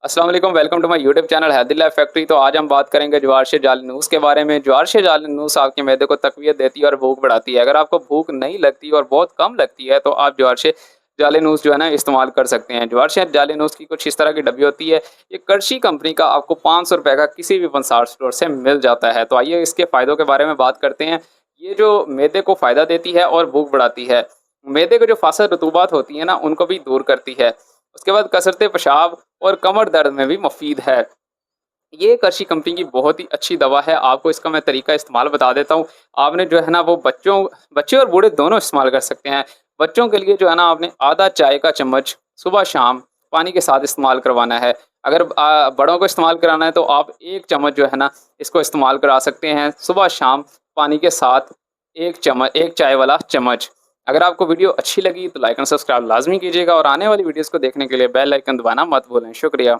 अस्सलाम वालेकुम, welcome to my YouTube channel healthy life factory. तो आज हम बात करेंगे ज्वार-से जाली नूस के बारे में। ज्वार-से जाली नूस आपके मैदे को तक़वियत देती है और भूख बढ़ाती है। अगर आपको भूख नहीं लगती और बहुत कम लगती है तो आप ज्वार-से जाली नूस जो है ना इस्तेमाल कर सकते हैं। ज्वार-से जाली नूस की कुछ इस तरह की डब्बी होती है। ये कर्शी कंपनी का आपको ₹500 का किसी भी पंसार स्टोर से मिल जाता है। तो आइए इसके फ़ायदों के बारे में बात करते हैं। ये जो मैदे को फ़ायदा देती है और भूख बढ़ाती है। मैदे को जो फ़ासद रतूबात होती है ना उनको भी दूर करती है। उसके बाद कसरत पेशाब और कमर दर्द में भी मुफ़ीद है। ये कर्शी कंपनी की बहुत ही अच्छी दवा है। आपको इसका मैं तरीका इस्तेमाल बता देता हूँ। आपने जो है ना वो बच्चे और बूढ़े दोनों इस्तेमाल कर सकते हैं। बच्चों के लिए जो है ना आपने आधा चाय का चम्मच सुबह-शाम पानी के साथ इस्तेमाल करवाना है। अगर बड़ों को इस्तेमाल कराना है तो आप 1 चम्मच जो है ना इसको इस्तेमाल करा सकते हैं सुबह-शाम पानी के साथ 1 चाय वाला चम्मच। अगर आपको वीडियो अच्छी लगी तो लाइक एंड सब्सक्राइब लाज़मी कीजिएगा और आने वाली वीडियोज़ को देखने के लिए बेल आइकन दबाना मत भूलें। शुक्रिया।